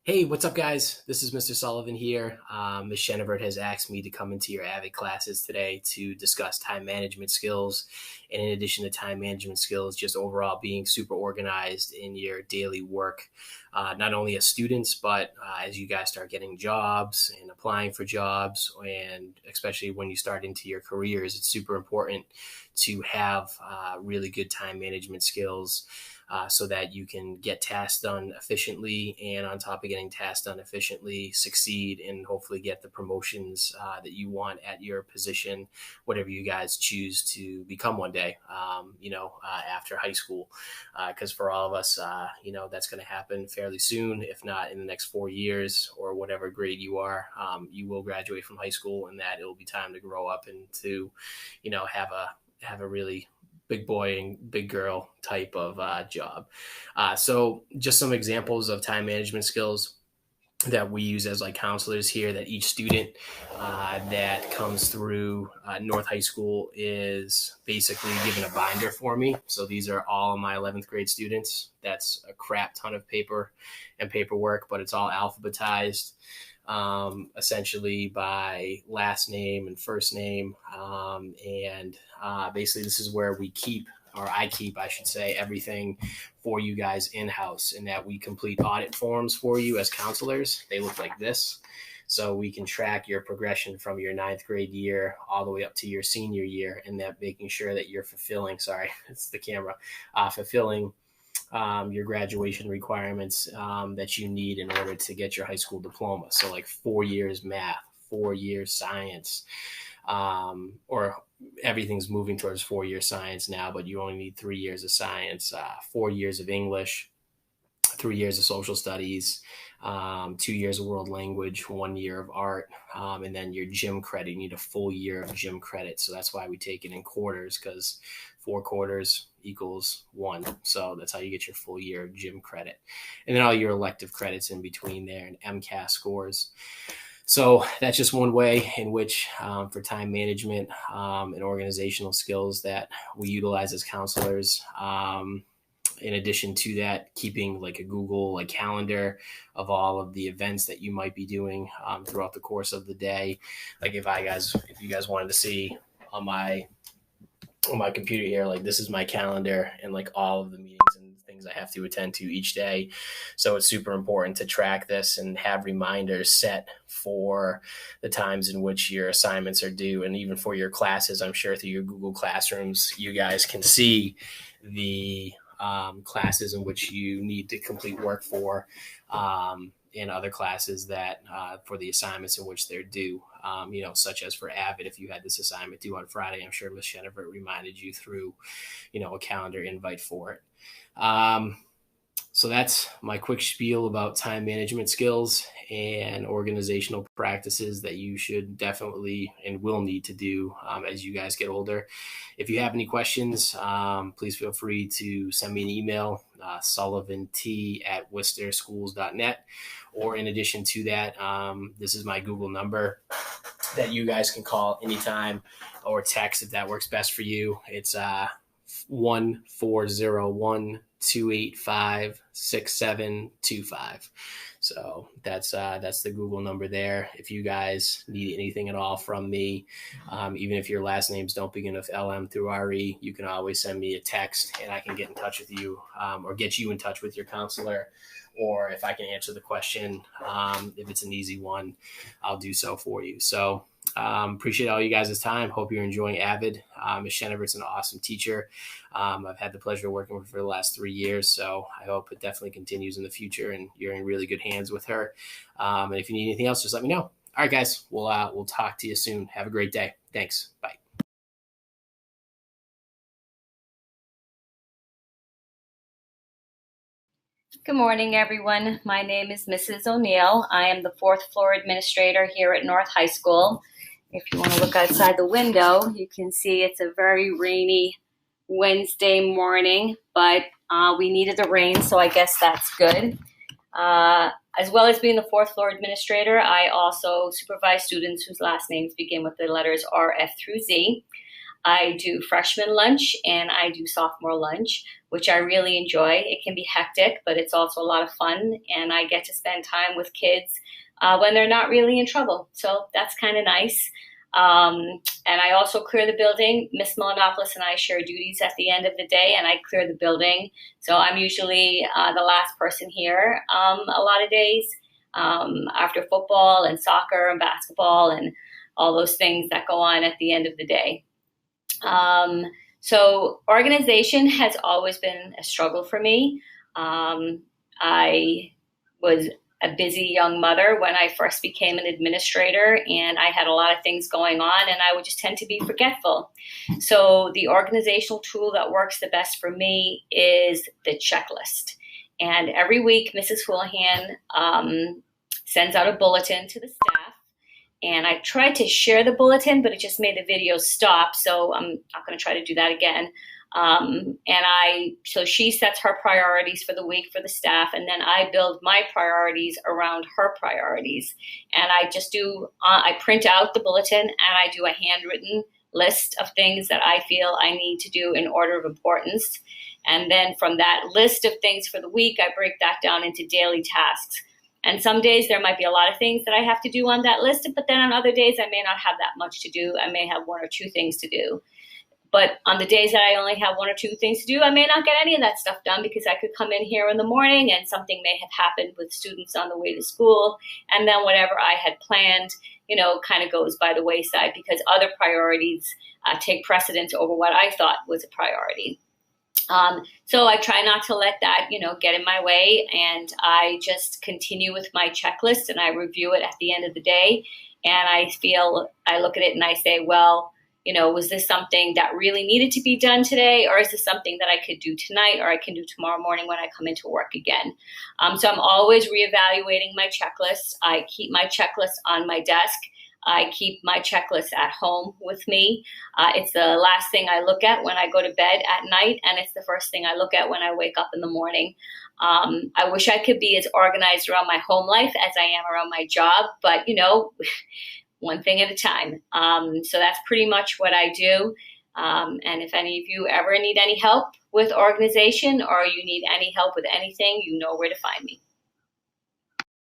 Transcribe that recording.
Hey, what's up, guys? This is Mr. Sullivan here. Ms. Shenevert has asked me to come into your AVID classes today to discuss time management skills. And in addition to time management skills, just overall being super organized in your daily work, not only as students, but as you guys start getting jobs and applying for jobs, and especially when you start into your careers, it's super important to have really good time management skills so that you can get tasks done efficiently, and on top of getting tasks done efficiently, succeed and hopefully get the promotions that you want at your position, whatever you guys choose to become one day, after high school. Because for all of us, that's going to happen fairly soon, if not in the next 4 years or whatever grade you are. You will graduate from high school, and that it'll be time to grow up and to, have a really big boy and big girl type of job. So just some examples of time management skills that we use as like counselors here, that each student that comes through North High School is basically given a binder for me. So these are all of my 11th grade students. That's a crap ton of paper and paperwork, but it's all alphabetized essentially by last name and first name. And basically, this is where we keep, or I keep, I should say, everything for you guys in-house, and that we complete audit forms for you as counselors. They look like this. So we can track your progression from your ninth grade year all the way up to your senior year, and that making sure that you're fulfilling, sorry, it's the camera, fulfilling your graduation requirements that you need in order to get your high school diploma. So like 4 years math, 4 years science, or everything's moving towards 4 year science now, but you only need 3 years of science, 4 years of English, 3 years of social studies, 2 years of world language, 1 year of art, and then your gym credit. You need a full year of gym credit. So that's why we take it in quarters, because 4 quarters equals 1. So that's how you get your full year of gym credit. And then all your elective credits in between there, and MCAS scores. So that's just one way in which, for time management and organizational skills, that we utilize as counselors. In addition to that, keeping like a Google calendar of all of the events that you might be doing throughout the course of the day. Like if you guys wanted to see on my computer here, like this is my calendar and like all of the meetings and things I have to attend to each day. So it's super important to track this and have reminders set for the times in which your assignments are due. And even for your classes, I'm sure through your Google Classrooms, you guys can see the classes in which you need to complete work for, and other classes that for the assignments in which they're due, such as for AVID. If you had this assignment due on Friday, I'm sure Ms. Shenevert reminded you through, a calendar invite for it. So that's my quick spiel about time management skills and organizational practices that you should definitely and will need to do as you guys get older. If you have any questions, please feel free to send me an email, sullivant@worcesterschools.net. Or in addition to that, this is my Google number that you guys can call anytime, or text if that works best for you. It's 1-401-285-6725. So that's the Google number there. If you guys need anything at all from me, even if your last names don't begin with LM through RE, you can always send me a text and I can get in touch with you, or get you in touch with your counselor. Or if I can answer the question, if it's an easy one, I'll do so for you. So appreciate all you guys' time. Hope you're enjoying AVID. Ms. Shenevert's an awesome teacher. I've had the pleasure of working with her for the last 3 years, so I hope it definitely continues in the future and you're in really good hands with her. And if you need anything else, just let me know. All right, guys, we'll talk to you soon. Have a great day. Thanks. Bye. Good morning, everyone. My name is Mrs. O'Neill. I am the fourth floor administrator here at North High School. If you want to look outside the window, you can see it's a very rainy Wednesday morning, but we needed the rain, so I guess that's good. As well as being the fourth floor administrator, I also supervise students whose last names begin with the letters R, F through Z. I do freshman lunch and I do sophomore lunch, which I really enjoy. It can be hectic, but it's also a lot of fun, and I get to spend time with kids when they're not really in trouble. So that's kind of nice. And I also clear the building. Miss Melanopoulos and I share duties at the end of the day, and I clear the building. So I'm usually the last person here a lot of days after football and soccer and basketball and all those things that go on at the end of the day. So organization has always been a struggle for me. I was a busy young mother when I first became an administrator, and I had a lot of things going on, and I would just tend to be forgetful. So the organizational tool that works the best for me is the checklist. And every week, Mrs. Houlihan sends out a bulletin to the staff. And I tried to share the bulletin, but it just made the video stop. So I'm not going to try to do that again. So she sets her priorities for the week for the staff, and then I build my priorities around her priorities. And I print out the bulletin, and I do a handwritten list of things that I feel I need to do in order of importance. And then from that list of things for the week, I break that down into daily tasks. And some days there might be a lot of things that I have to do on that list, but then on other days I may not have that much to do. I may have one or two things to do. But on the days that I only have one or two things to do, I may not get any of that stuff done because I could come in here in the morning and something may have happened with students on the way to school. And then whatever I had planned, kind of goes by the wayside because other priorities take precedence over what I thought was a priority. So I try not to let that, get in my way, and I just continue with my checklist and I review it at the end of the day. And I look at it and I say, well, was this something that really needed to be done today, or is this something that I could do tonight or I can do tomorrow morning when I come into work again? So I'm always reevaluating my checklist. I keep my checklist on my desk. I keep my checklist at home with me. It's the last thing I look at when I go to bed at night, and it's the first thing I look at when I wake up in the morning. I wish I could be as organized around my home life as I am around my job, but one thing at a time. So that's pretty much what I do. And if any of you ever need any help with organization or you need any help with anything, you know where to find me.